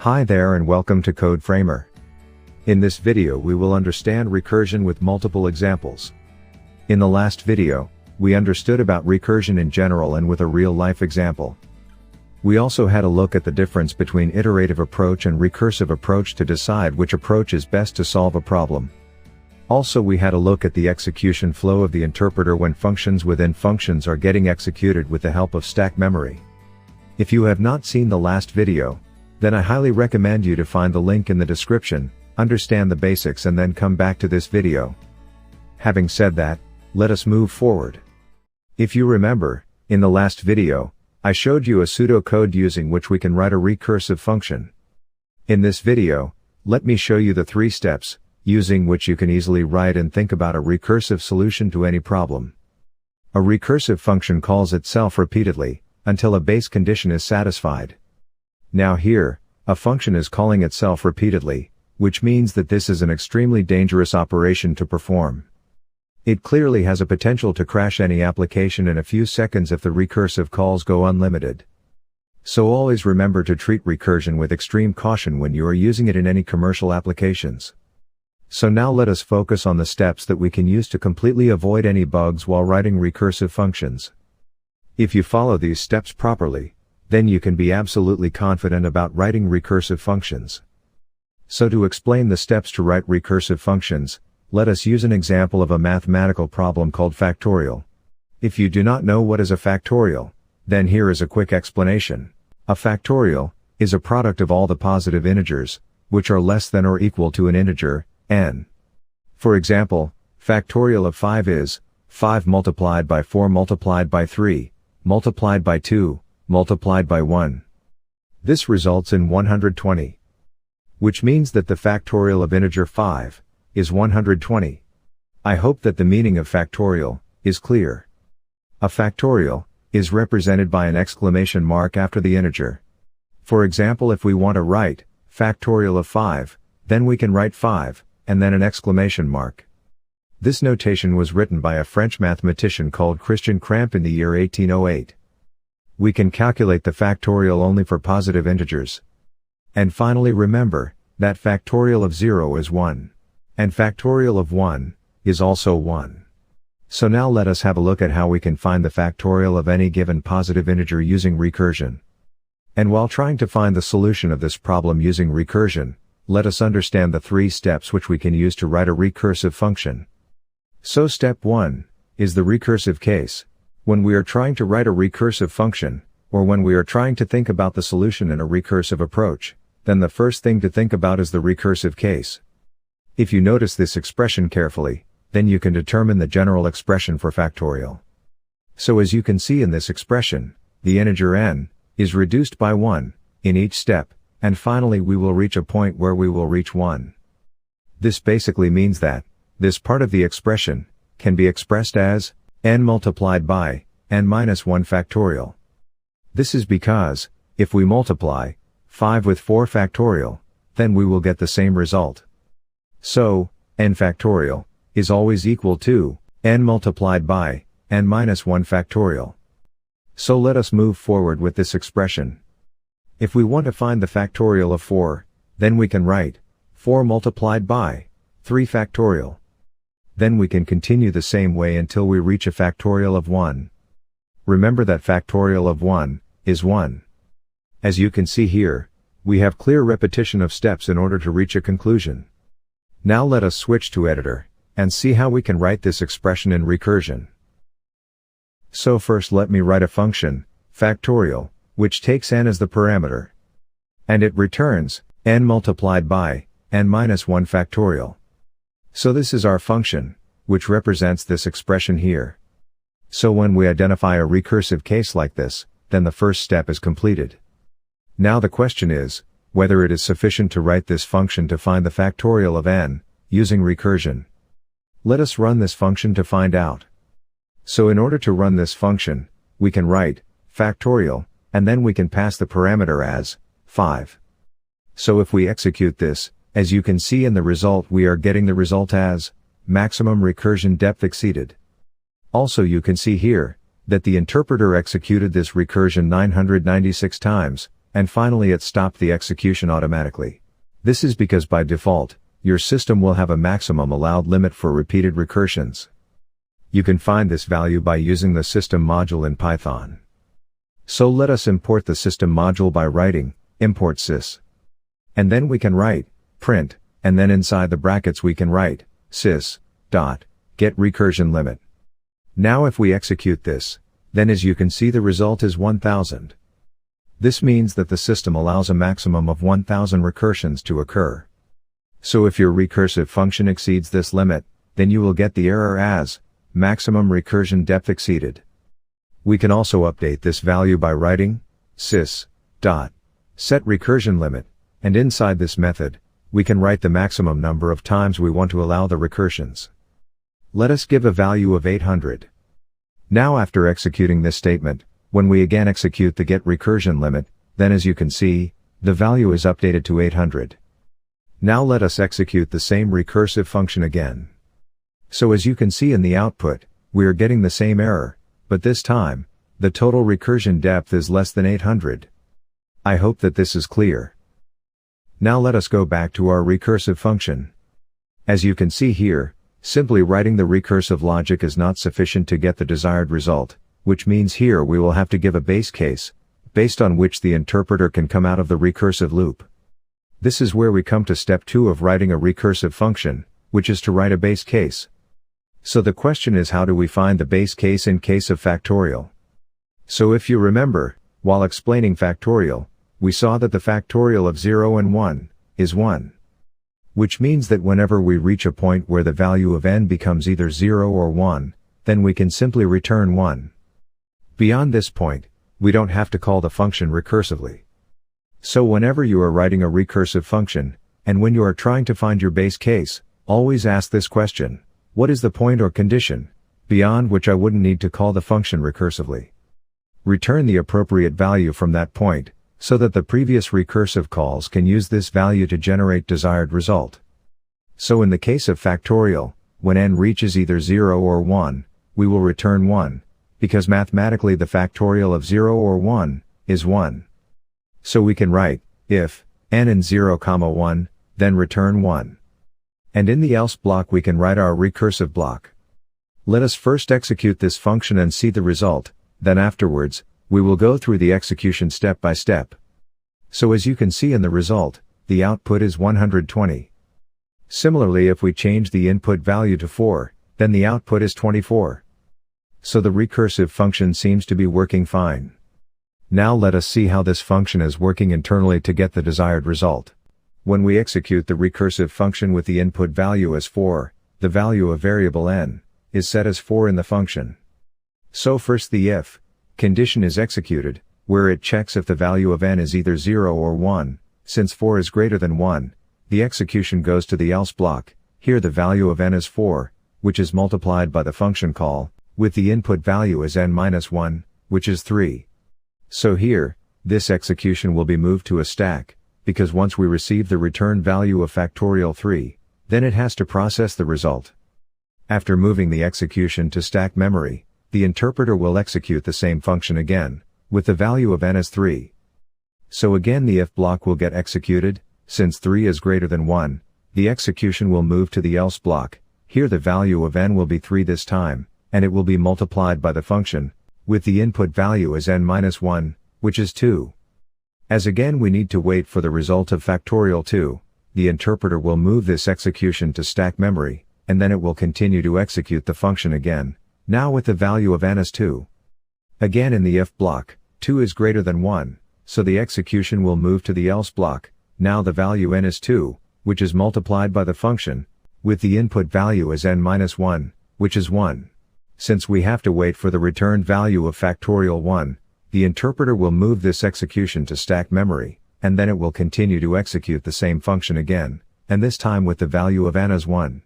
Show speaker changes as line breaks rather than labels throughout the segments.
Hi there and welcome to Code Framer. In this video we will understand recursion with multiple examples. In the last video, we understood about recursion in general and with a real-life example. We also had a look at the difference between iterative approach and recursive approach to decide which approach is best to solve a problem. Also we had a look at the execution flow of the interpreter when functions within functions are getting executed with the help of stack memory. If you have not seen the last video, then I highly recommend you to find the link in the description, understand the basics and then come back to this video. Having said that, let us move forward. If you remember, in the last video, I showed you a pseudocode using which we can write a recursive function. In this video, let me show you the 3 steps, using which you can easily write and think about a recursive solution to any problem. A recursive function calls itself repeatedly, until a base condition is satisfied. Now here, a function is calling itself repeatedly, which means that this is an extremely dangerous operation to perform. It clearly has a potential to crash any application in a few seconds if the recursive calls go unlimited. So always remember to treat recursion with extreme caution when you are using it in any commercial applications. So now let us focus on the steps that we can use to completely avoid any bugs while writing recursive functions. If you follow these steps properly, then you can be absolutely confident about writing recursive functions. So to explain the steps to write recursive functions, let us use an example of a mathematical problem called factorial. If you do not know what is a factorial, then here is a quick explanation. A factorial is a product of all the positive integers, which are less than or equal to an integer, n. For example, factorial of 5 is 5 multiplied by 4 multiplied by 3, multiplied by 2, multiplied by 1. This results in 120. Which means that the factorial of integer 5 is 120. I hope that the meaning of factorial is clear. A factorial is represented by an exclamation mark after the integer. For example, if we want to write factorial of 5, then we can write 5, and then an exclamation mark. This notation was written by a French mathematician called Christian Cramp in the year 1808. We can calculate the factorial only for positive integers. And finally remember, that factorial of 0 is 1. And factorial of 1 is also 1. So now let us have a look at how we can find the factorial of any given positive integer using recursion. And while trying to find the solution of this problem using recursion, let us understand the 3 steps which we can use to write a recursive function. So step 1 is the recursive case. When we are trying to write a recursive function, or when we are trying to think about the solution in a recursive approach, then the first thing to think about is the recursive case. If you notice this expression carefully, then you can determine the general expression for factorial. So as you can see in this expression, the integer n is reduced by 1 in each step, and finally we will reach a point where we will reach 1. This basically means that this part of the expression can be expressed as n multiplied by n minus 1 factorial. This is because, if we multiply 5 with 4 factorial, then we will get the same result. So, n factorial is always equal to n multiplied by n minus 1 factorial. So let us move forward with this expression. If we want to find the factorial of 4, then we can write 4 multiplied by 3 factorial. Then we can continue the same way until we reach a factorial of 1. Remember that factorial of 1 is 1. As you can see here, we have clear repetition of steps in order to reach a conclusion. Now let us switch to editor, and see how we can write this expression in recursion. So first let me write a function, factorial, which takes n as the parameter. And it returns n multiplied by n minus 1 factorial. So this is our function, which represents this expression here. So when we identify a recursive case like this, then the first step is completed. Now the question is, whether it is sufficient to write this function to find the factorial of n, using recursion. Let us run this function to find out. So in order to run this function, we can write factorial, and then we can pass the parameter as 5. So if we execute this, as you can see in the result we are getting the result as maximum recursion depth exceeded. Also you can see here, that the interpreter executed this recursion 996 times, and finally it stopped the execution automatically. This is because by default, your system will have a maximum allowed limit for repeated recursions. You can find this value by using the system module in Python. So let us import the system module by writing import sys. And then we can write print, and then inside the brackets we can write sys dot get recursion limit. Now if we execute this, then as you can see the result is 1000. This means that the system allows a maximum of 1000 recursions to occur. So if your recursive function exceeds this limit, then you will get the error as maximum recursion depth exceeded. We can also update this value by writing sys dot set recursion limit, and inside this method, we can write the maximum number of times we want to allow the recursions. Let us give a value of 800. Now after executing this statement, when we again execute the get recursion limit, then as you can see, the value is updated to 800. Now let us execute the same recursive function again. So as you can see in the output, we are getting the same error, but this time, the total recursion depth is less than 800. I hope that this is clear. Now let us go back to our recursive function. As you can see here, simply writing the recursive logic is not sufficient to get the desired result, which means here we will have to give a base case, based on which the interpreter can come out of the recursive loop. This is where we come to step 2 of writing a recursive function, which is to write a base case. So the question is, how do we find the base case in case of factorial? So if you remember, while explaining factorial, we saw that the factorial of 0 and 1 is 1. Which means that whenever we reach a point where the value of n becomes either 0 or 1, then we can simply return 1. Beyond this point, we don't have to call the function recursively. So whenever you are writing a recursive function, and when you are trying to find your base case, always ask this question: what is the point or condition, beyond which I wouldn't need to call the function recursively? Return the appropriate value from that point, so that the previous recursive calls can use this value to generate desired result. So in the case of factorial, when n reaches either 0 or 1, we will return 1, because mathematically the factorial of 0 or 1 is 1. So we can write if n in 0, 1, then return 1. And in the else block we can write our recursive block. Let us first execute this function and see the result, then afterwards, we will go through the execution step by step. So as you can see in the result, the output is 120. Similarly, if we change the input value to 4, then the output is 24. So the recursive function seems to be working fine. Now let us see how this function is working internally to get the desired result. When we execute the recursive function with the input value as 4, the value of variable n is set as 4 in the function. So first the if condition is executed, where it checks if the value of n is either 0 or 1. Since 4 is greater than 1, the execution goes to the else block. Here the value of n is 4, which is multiplied by the function call, with the input value as n-1, which is 3. So here, this execution will be moved to a stack, because once we receive the return value of factorial 3, then it has to process the result. After moving the execution to stack memory, the interpreter will execute the same function again, with the value of n as 3. So again the if block will get executed. Since 3 is greater than 1, the execution will move to the else block. Here the value of n will be 3 this time, and it will be multiplied by the function, with the input value as n-1, which is 2. As again we need to wait for the result of factorial 2, the interpreter will move this execution to stack memory, and then it will continue to execute the function again, now with the value of n as 2. Again in the if block, 2 is greater than 1, so the execution will move to the else block. Now the value n is 2, which is multiplied by the function, with the input value as n-1, which is 1. Since we have to wait for the returned value of factorial 1, the interpreter will move this execution to stack memory, and then it will continue to execute the same function again, and this time with the value of n as 1.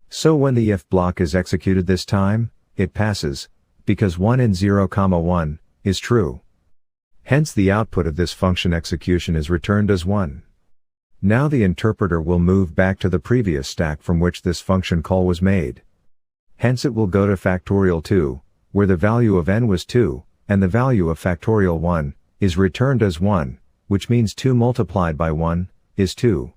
So when the if block is executed this time, it passes, because 1 in 0, 1, is true. Hence the output of this function execution is returned as 1. Now the interpreter will move back to the previous stack from which this function call was made. Hence it will go to factorial 2, where the value of n was 2, and the value of factorial 1 is returned as 1, which means 2 multiplied by 1, is 2.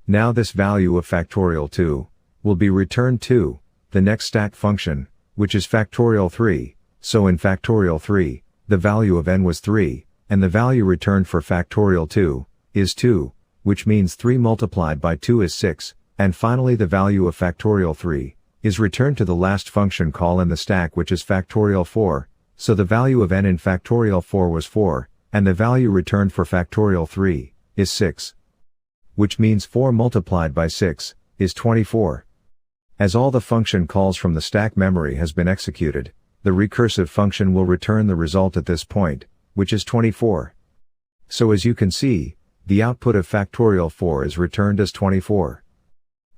Now this value of factorial 2, will be returned to, the next stack function, which is factorial 3, so in factorial 3, the value of n was 3, and the value returned for factorial 2, is 2, which means 3 multiplied by 2 is 6, and finally the value of factorial 3, is returned to the last function call in the stack which is factorial 4, so the value of n in factorial 4 was 4, and the value returned for factorial 3, is 6. Which means 4 multiplied by 6, is 24. As all the function calls from the stack memory has been executed, the recursive function will return the result at this point, which is 24. So as you can see, the output of factorial 4 is returned as 24.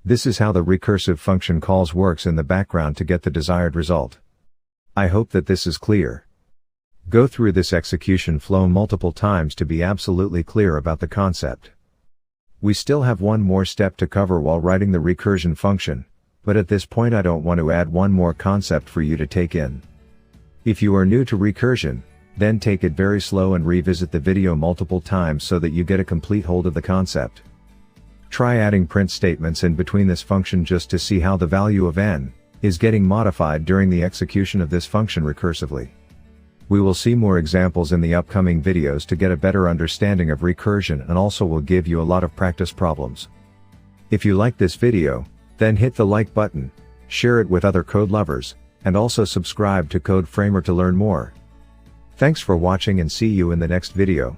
This is how the recursive function calls works in the background to get the desired result. I hope that this is clear. Go through this execution flow multiple times to be absolutely clear about the concept. We still have one more step to cover while writing the recursion function, but at this point I don't want to add one more concept for you to take in. If you are new to recursion, then take it very slow and revisit the video multiple times so that you get a complete hold of the concept. Try adding print statements in between this function just to see how the value of n is getting modified during the execution of this function recursively. We will see more examples in the upcoming videos to get a better understanding of recursion and also will give you a lot of practice problems. If you like this video, then hit the like button, share it with other code lovers, and also subscribe to CodeFramer to learn more. Thanks for watching and see you in the next video.